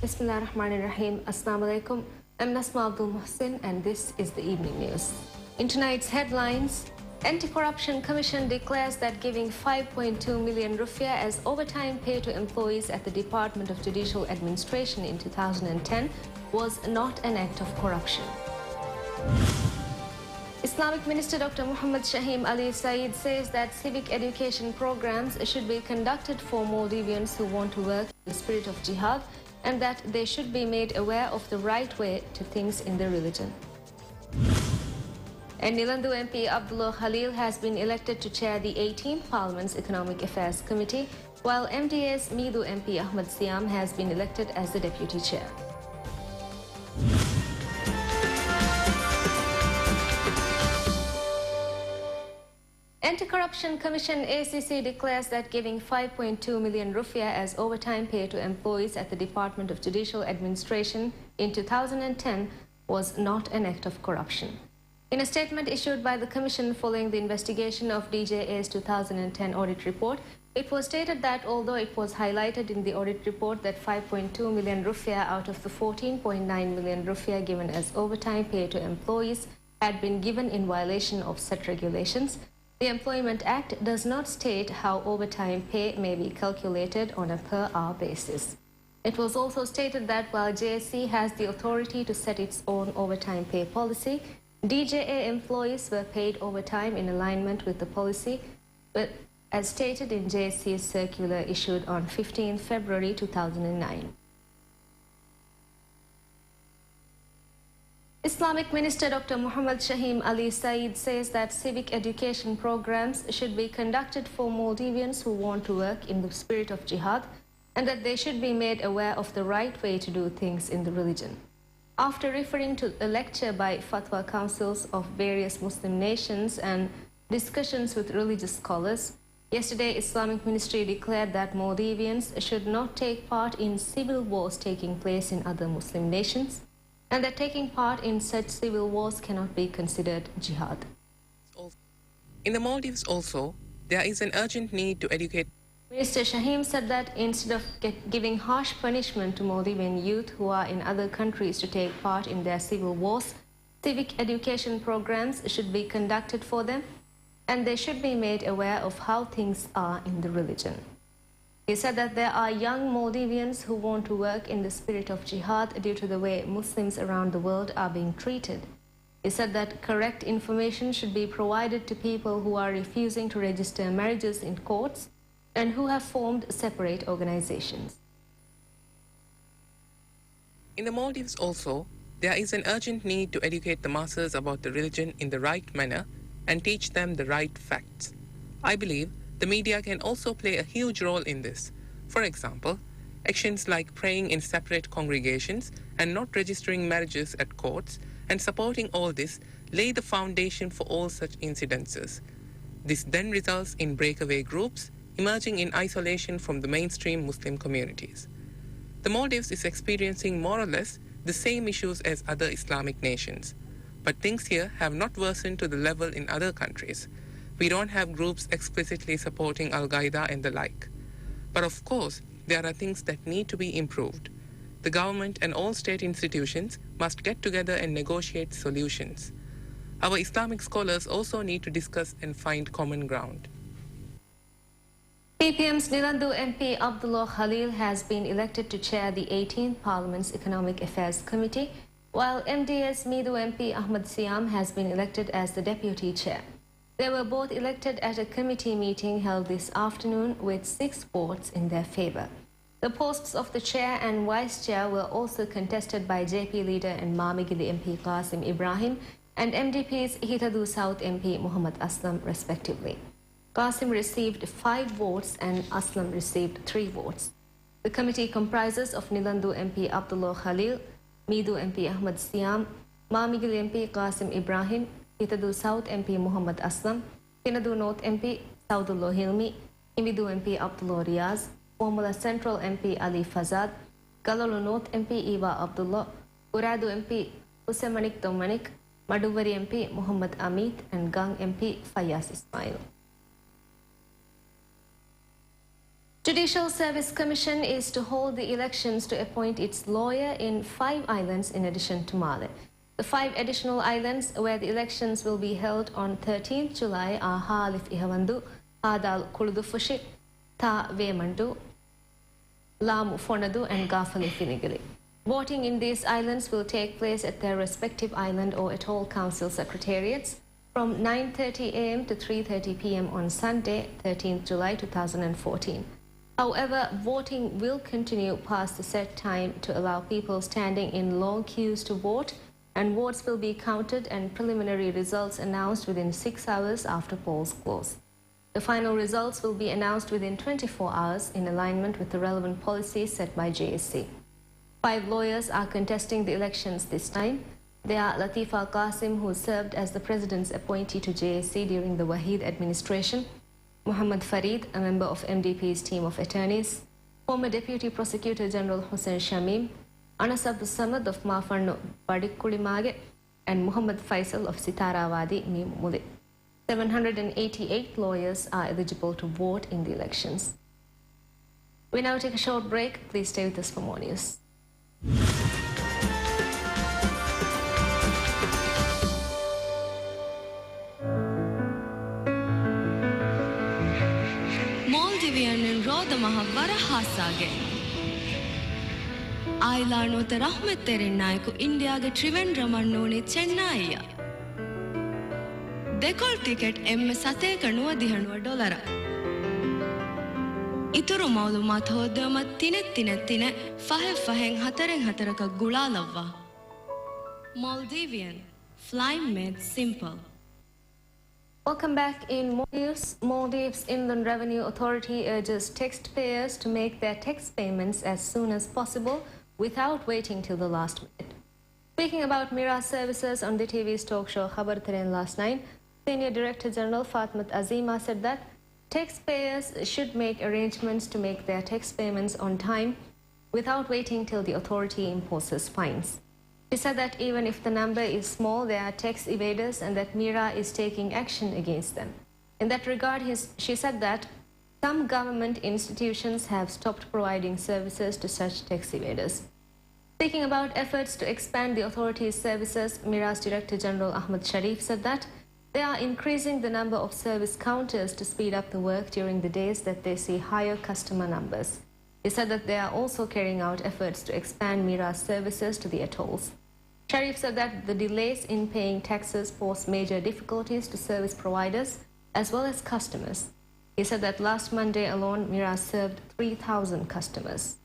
Bismillahirrahmanirrahim. Assalamu alaikum. I'm Nasma Abdul Muhsin and this is the evening news. In tonight's headlines, Anti-Corruption Commission declares that giving 5.2 million rupiah as overtime pay to employees at the Department of Judicial Administration in 2010 was not an act of corruption. Islamic Minister Dr. Muhammad Shahim Ali Saeed says that civic education programs should be conducted for Maldivians who want to work in the spirit of jihad and that they should be made aware of the right way to things in the religion. And Nilandu MP Abdullah Khalil has been elected to chair the 18th Parliament's Economic Affairs Committee, while MDA's Midu MP Ahmad Siam has been elected as the deputy chair. Anti-Corruption Commission ACC declares that giving 5.2 million rupiah as overtime pay to employees at the Department of Judicial Administration in 2010 was not an act of corruption. In a statement issued by the Commission following the investigation of DJA's 2010 audit report, it was stated that although it was highlighted in the audit report that 5.2 million rupiah out of the 14.9 million rupiah given as overtime pay to employees had been given in violation of such regulations, the Employment Act does not state how overtime pay may be calculated on a per-hour basis. It was also stated that while JSC has the authority to set its own overtime pay policy, DJA employees were paid overtime in alignment with the policy, but as stated in JSC's circular issued on 15 February 2009. Islamic Minister Dr. Muhammad Shahim Ali Saeed says that civic education programs should be conducted for Maldivians who want to work in the spirit of jihad and that they should be made aware of the right way to do things in the religion. After referring to a lecture by fatwa councils of various Muslim nations and discussions with religious scholars, yesterday Islamic Ministry declared that Maldivians should not take part in civil wars taking place in other Muslim nations, and that taking part in such civil wars cannot be considered jihad. In the Maldives also, there is an urgent need to educate. Minister Shahim said that instead of giving harsh punishment to Maldivian youth who are in other countries to take part in their civil wars, civic education programs should be conducted for them, and they should be made aware of how things are in the religion. He said that there are young Maldivians who want to work in the spirit of jihad due to the way Muslims around the world are being treated. He said that correct information should be provided to people who are refusing to register marriages in courts and who have formed separate organizations. In the Maldives also, there is an urgent need to educate the masses about the religion in the right manner and teach them the right facts. I believe the media can also play a huge role in this. For example, actions like praying in separate congregations and not registering marriages at courts and supporting all this lay the foundation for all such incidences. This then results in breakaway groups emerging in isolation from the mainstream Muslim communities. The Maldives is experiencing more or less the same issues as other Islamic nations, but things here have not worsened to the level in other countries. We don't have groups explicitly supporting Al-Qaeda and the like. But of course, there are things that need to be improved. The government and all state institutions must get together and negotiate solutions. Our Islamic scholars also need to discuss and find common ground. PPM's Nilandu MP Abdullah Khalil has been elected to chair the 18th Parliament's Economic Affairs Committee, while MDA's Midu MP Ahmad Siam has been elected as the deputy chair. They were both elected at a committee meeting held this afternoon with 6 votes in their favor. The posts of the chair and vice chair were also contested by JP leader and Mamigili MP Qasim Ibrahim and MDP's Dhitv South MP Muhammad Aslam respectively. Qasim received 5 votes and Aslam received 3 votes. The committee comprises of Nilandu MP Abdullah Khalil, Midu MP Ahmad Siam, Mamigili MP Qasim Ibrahim, Dhitv South MP Muhammad Aslam, Kinadu North MP Saudullah Hilmi, Imidu MP Abdullah Riaz, Formula Central MP Ali Fazad, Galolo North MP Iva Abdullah, Uradu MP Usemanik Domanik, Maduvari MP Muhammad Amit, and Gang MP Fayaz Ismail. Judicial Service Commission is to hold the elections to appoint its lawyer in 5 islands in addition to Male. The 5 additional islands where the elections will be held on 13th July are Halif Ihavandu, Hadal Kuludufushi, Ta Vemandu, Lamu Fonadu and Gafali Finigali. Voting in these islands will take place at their respective island or atoll council secretariats from 9:30 a.m. to 3:30 p.m. on Sunday, 13th July 2014. However, voting will continue past the set time to allow people standing in long queues to vote, and votes will be counted and preliminary results announced within 6 hours after polls close. The final results will be announced within 24 hours in alignment with the relevant policies set by JSC. 5 lawyers are contesting the elections this time. They are Latifa Qasim, who served as the President's appointee to JSC during the Wahid administration, Muhammad Farid, a member of MDP's team of attorneys, former Deputy Prosecutor General Hussein Shamim, Anas Abdul Samad of Mafarno Badikulimage, and Muhammad Faisal of Sitarawadi Mimuli. 788 lawyers are eligible to vote in the elections. We now take a short break. Please stay with us for more news. Mahavara Hasage Ailano the Rahmet Terenaiku India ge Trivendramannone Chennaiya Decol ticket M Sate Kanua $100 Ituru Maulumat Hodama Tinetine Faheng Hataraka Gulalava Maldivian Flying made simple. Welcome back in more news. Maldives Inland Revenue Authority urges taxpayers to make their tax payments as soon as possible without waiting till the last minute. Speaking about Mira services on the TV's talk show Khabar Teren last night, Senior Director General Fatmat Azima said that taxpayers should make arrangements to make their tax payments on time without waiting till the authority imposes fines. She said that even if the number is small, there are tax evaders and that Mira is taking action against them. In that regard, she said that some government institutions have stopped providing services to such tax evaders. Speaking about efforts to expand the authority's services, Mira's Director General Ahmad Sharif said that they are increasing the number of service counters to speed up the work during the days that they see higher customer numbers. He said that they are also carrying out efforts to expand Mira's services to the atolls. Sharif said that the delays in paying taxes pose major difficulties to service providers as well as customers. He said that last Monday alone, Mira served 3,000 customers.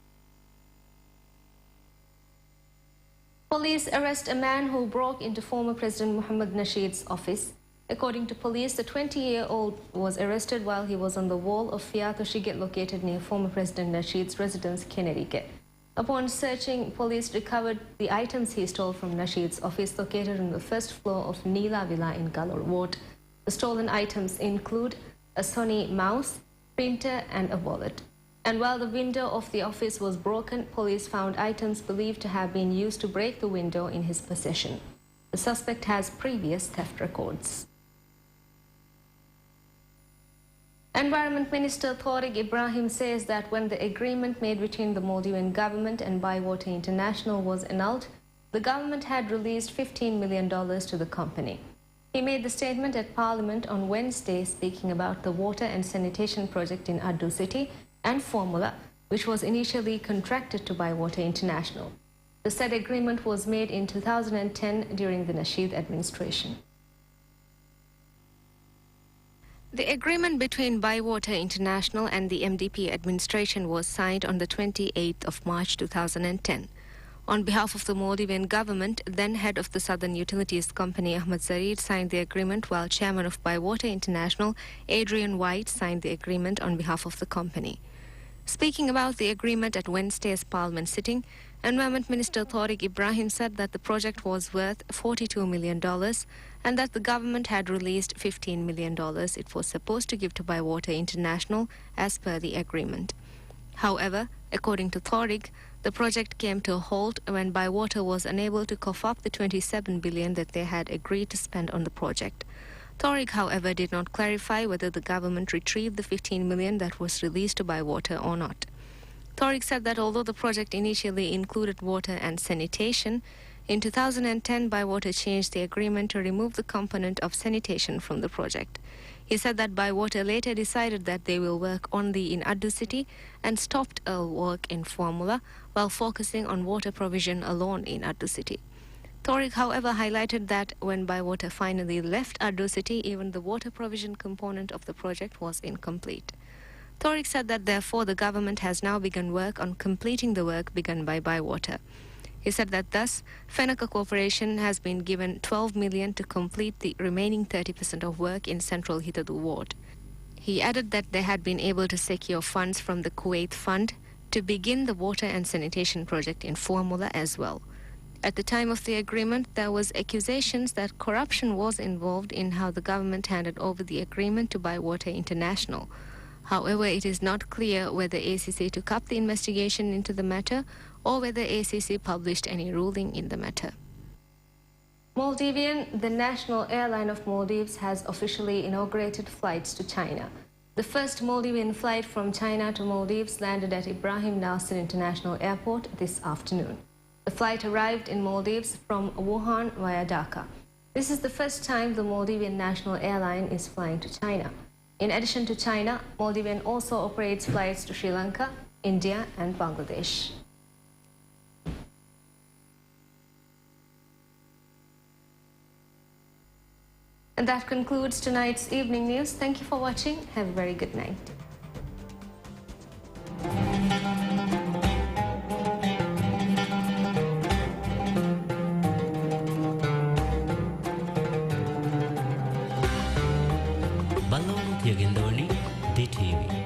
Police arrest a man who broke into former President Mohammad Nasheed's office. According to police, the 20-year-old was arrested while he was on the wall of Fiato Shiget located near former President Nasheed's residence, Kennedy. Upon searching, police recovered the items he stole from Nasheed's office located on the first floor of Neela Villa in Galore Ward. The stolen items include a Sony mouse, printer and a wallet. And while the window of the office was broken, police found items believed to have been used to break the window in his possession. The suspect has previous theft records. Environment Minister Tariq Ibrahim says that when the agreement made between the Maldivian government and Bywater International was annulled, the government had released $15 million to the company. He made the statement at Parliament on Wednesday, speaking about the water and sanitation project in Addu City and Formula, which was initially contracted to Bywater International. The said agreement was made in 2010 during the Nasheed administration. The agreement between Bywater International and the MDP administration was signed on the 28th of March 2010. On behalf of the Maldivian government, then head of the Southern Utilities Company Ahmad Zarid signed the agreement, while chairman of Bywater International Adrian White signed the agreement on behalf of the company. Speaking about the agreement at Wednesday's Parliament sitting, Environment Minister Tariq Ibrahim said that the project was worth $42 million and that the government had released $15 million it was supposed to give to Bywater International as per the agreement. However, according to Tariq, the project came to a halt when Bywater was unable to cough up the $27 billion that they had agreed to spend on the project. Tariq, however, did not clarify whether the government retrieved the 15 million that was released to Bywater or not. Tariq said that although the project initially included water and sanitation, in 2010 Bywater changed the agreement to remove the component of sanitation from the project. He said that Bywater later decided that they will work only in Addu city and stopped all work in Formula while focusing on water provision alone in Addu city. Tariq, however, highlighted that when Bywater finally left Addu city, even the water provision component of the project was incomplete. Tariq said that therefore the government has now begun work on completing the work begun by Bywater. He said that thus, Fenaka Corporation has been given 12 million to complete the remaining 30% of work in Central Hitadu Ward. He added that they had been able to secure funds from the Kuwait Fund to begin the water and sanitation project in Formula as well. At the time of the agreement, there was accusations that corruption was involved in how the government handed over the agreement to Bywater International. However, it is not clear whether ACC took up the investigation into the matter or whether ACC published any ruling in the matter. Maldivian, the national airline of Maldives, has officially inaugurated flights to China. The first Maldivian flight from China to Maldives landed at Ibrahim Nelson International Airport this afternoon. The flight arrived in Maldives from Wuhan via Dhaka. This is the first time the Maldivian national airline is flying to China. In addition to China, Maldivian also operates flights to Sri Lanka, India and Bangladesh. And that concludes tonight's evening news. Thank you for watching. Have a very good night. Dhitv.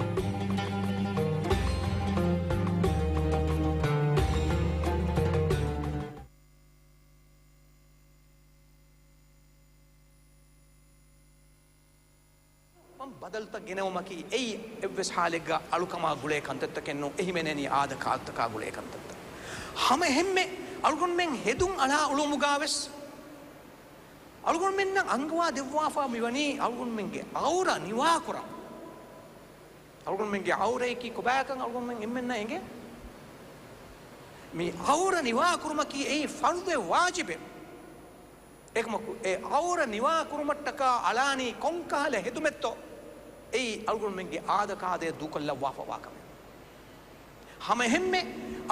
बदलता गिनवमकी एई एव्वेस हालेगा अलुकमा गुले कंतत्त केन्नो एहिमेनेनी आद काल्तका गुले कंतत्त हमे हेम्मे अलगुन main हेदुन अला उलुमुगावेस अलगुन main अंगवा दिव्वाफा मिवनी अलगुन मेनगे औरा निवाकुरा अलगुन मेनगे औरे की कुबाकन अलगुन main इम्मेन्ना एंगे मी औरा निवाकुरमकी एई फर्दे वाजिबे एकमकु ए औरा निवाकुरमट्टका अलानी कोंकाले हेदुमेत्तो एई अलगुन मेंगे आदकादे दुकल्ला वाफा वाकमे हमें हेम्मे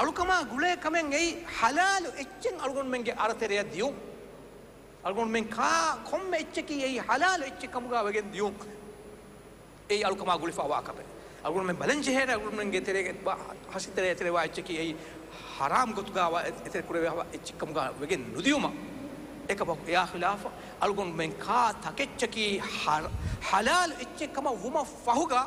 अलुकमा गुले कमें एई हलाल इच्चन अलगुन मेंगे अरतेरे दियो अलगुन में का कोम्मे इच्चकी एई हलाल इच्च कमुगा वगेन दियो एई अलुकमा गुलिफा वाकमे अलगुन में बलंजे है अलगुन मेंगे तेरे हसितेरे तेरे वा इच्चकी एई हराम गुतगा वा तेरे कुरे वा इच्च कमुगा वगेन नुदियोमा एकबक या खिलाफ अलगुन में का थकेच्चकी हलाल इच्चे कमा वुमा फहुगा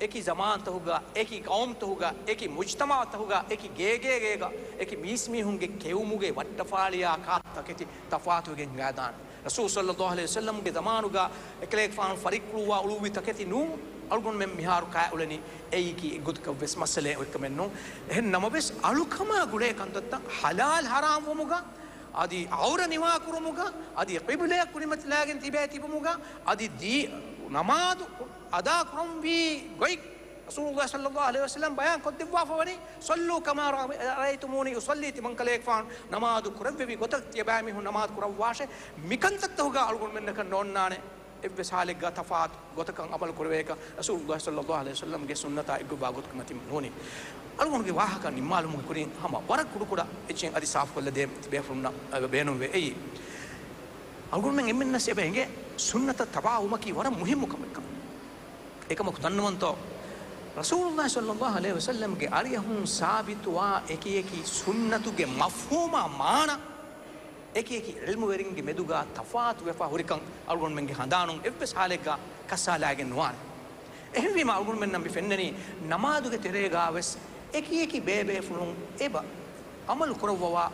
एक ही ज़मान तो होगा एक ही कौम तो होगा एक ही मुज्तमा तो होगा एक ही गेगा एक ही मीसमी होंगे केवमुगे वट्टफालिया का तकेती तफात होगे मैदान रसूल सल्लल्लाहु अलैहि वसल्लम के ज़मान होगा एकलेक फान फरिकुवा उलूवी तकेती नू अलगुन में मिहार का उलनी एक ही गुद का विस मसले एक में नू है नमबिस अलुकमा गुले कंदत्ता हलाल हराम वमुगा आदि और निवाकुरमुगा आदि क़िबला कुरिमत लागन तिबैति बमुगा आदि दी नमाज अदा कुरम भी गोई रसूलुल्लाह सल्लल्लाहु अलैहि वसल्लम बयान को दिवाफवनी सल्लु कमा रायतुमूनी उसल्ली तिमन कलेक फान नमाज कुरव भी गोतक तिबामी हु नमाज कुरवाशे मिकंतत होगा अलगुन में नक नोन्नाने इब्बे सालिगा तफात गोतक अमल कुरवेका रसूलुल्लाह सल्लल्लाहु अलैहि वसल्लम के सुन्नता इग्गु बागुत कमति नोनी अलगुन के वाह का निमालुम कुरिन हम वर कुडकुड़ा इचिन अदि साफ कोल्ले दे बेफुन्ना बेनुवे एई अलगुन में इमिन्न से बेंगे सुन्नत तबाउम की वर मुहिम कमक एकम दन्नवंतो रसूलुल्लाह सल्लल्लाहु अलैहि वसल्लम के अरियहुं साबितवा एकी सुन्नतु के मफहूमा माना एकी इल्म वेरिंग मेदुगा तफात वेफा हुरिकं अलगुन में हदानु इब्बस हालेगा कसालागे नवान एहवी मा अलगुन में नबी फेन्ननी नमादु के तेरेगा वेस एकी बेबे फुलुं एबा अमल कुरववा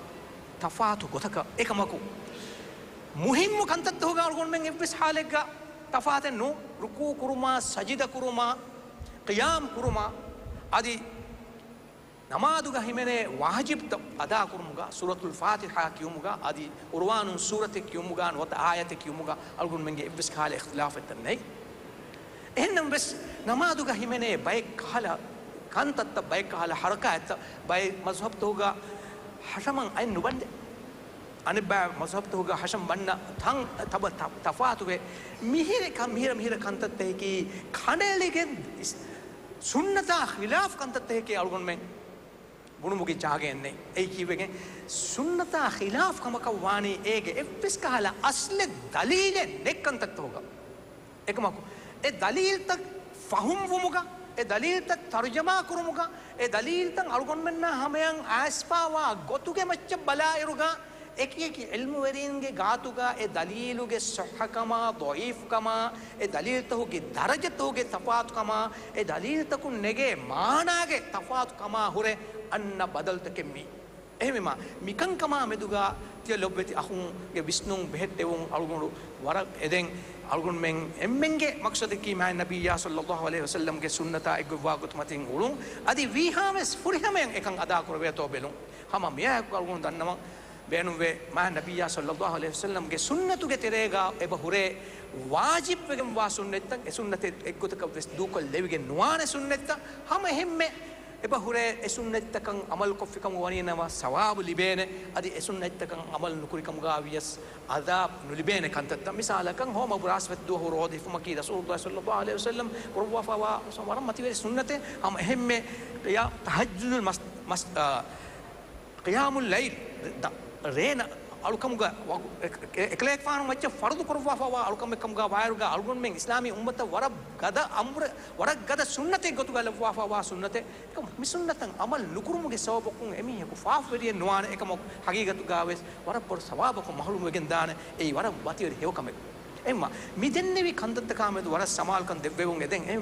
तफातु गोतक एकमकु मुहिम कंतत होगा अलगुन में इब्बस हालेगा तफात नु रुकू कुरुमा सजिदा कुरुमा क़ियाम कुरुमा आदि ನಮಾದುಗ ಹಿಮೆನೆ ವಾಜಿಬ್ ಅದಾ ಕುರುಮುಗ ಸೂರತುಲ್ ಫಾತಿಹಾ ಕಿಯುಮುಗ ಅದಿ ಉರ್ವಾನು ಸೂರತೆ ಕಿಯುಮುಗ ವತ ಆಯತೆ ಕಿಯುಮುಗ ಅಲ್ಗುನ್ ಮೆಂಗೆ ಇಬ್ಸ್ ಖಾಲ ಇಖ್ತಿಲಾಫ್ ತನ್ನೈ එහෙනම් බස් නමාදුග හිමනේ බය කහල කන්තත්ත බය කහල හරකත් බය මස්හබ් තෝගා හෂමන් අය නුබන්ද අනිබා මස්හබ් තෝගා හෂම් බන්න තන් තබ තෆාතුවේ මිහිර කන්තත්තේ කි කණෙලිගෙන් සුන්නතා ඛිලාෆ් කන්තත්තේ කි අල්ගොන් මෙන් බුණුමුගේ ජාගෙන්නේ ඒ කිවෙගේ සුන්නතා ඛිලාෆ් කමක වානි ඒගේ එෆ්ස් කහල අස්ල දලීල නෙක්කන්තත් තෝගා එකමකු ඒ දලීල් තක් ෆහුම් වමුග ඒ දලීල් තක් තර්ජමා කුරුමුග ඒ දලීල් තන් අල්ගොන් මෙන්න හැමයන් ආස්පාවා ගොතුගේ මච්ච බලායරුගා එකකි ඉල්මු වරින්ගේ ගාතුගා ඒ දලීලුගේ සහකමා දොයිෆ්කමා ඒ දලීල් තහුගේ දරජතෝගේ තෆාතුකමා ඒ දලීල් තකුන් නෙගේ මානාගේ තෆාතුකමා හුරේ අන්න බදල්තකෙම්මි එහෙමම මිකංකමා මෙදුගා තිය ලොබ්බෙති අහුන්ගේ විස්නුන් බෙහෙට්ටෙවුන් අල්ගොනු වර එදෙන් අල්ගොන් මෙන් එම්මෙන්ගේ මක්සද කී මා නබියා සල්ලල්ලාහු අලයිහි වසල්ලම් ගේ සුන්නතා එක්වාගොත් මතින් උරුන් අදි වීහාමස් ෆුරිහමෙන් එකන් අදා කරවේතෝ බෙලුන් හම මියා අල්ගොන් දන්නම බේනුවේ මා නබියා සල්ලල්ලාහු අලයිහි වසල්ලම් ගේ සුන්නතුගේ තෙරේගා එබ හුරේ වාජිබ් වෙගම් වා සුන්නෙත්තන් ඒ සුන්නතේ එක්ගොතක වෙස් දූකල් ලෙවිගේ නුවානේ සුන්නෙත්ත හම හැම්මේ එබ හුරේ ඒ සුන්නෙත්තකන් අමල් කොෆිකම් වනිනවා සවාබ් ලිබේනේ අදි ඒ සුන්නෙත්තකන් අමල් නුකුරිකම් ගාවියස් අදාබ් නුලිබේනේ කන්තත්ත මිසාලකන් හොම බුරාස්වත් දෝ හොරෝදි ෆමකි රසූලුල්ලාහි සල්ලල්ලාහු අලයිහි වසල්ලම් කුර්වාෆවා සමරම් මතිවේ සුන්නතේ හම හැම්මේ යා තහජ්ජුදුල් මස් qiyaamul layl රේන අලුකමුගා එකලෙක් ෆානු මච්ච ෆර්දු කරවවා අලුකම් එකමුගා වයරුගා අලුගොන් මෙන් ඉස්ලාමී උම්මත වර ගද අම්ර වර ගද සුන්නතේ ගොතුගල වවා සුන්නතේ එක මිසුන්නතන් අමල් නුකුරුමුගේ සවබකුන් එමිහෙකු ෆාෆ් වෙරිය නුවාන එකම හගීගතු ගාවෙස් වර පොර සවාබක මහලුම වෙගෙන් දාන ඒ වර වතිවරි හේවකම එම්ම මිදෙන්නේවි කන්දත්ත කාමෙදු වර සමාල්කන් දෙව්වෙවුන් එදෙන්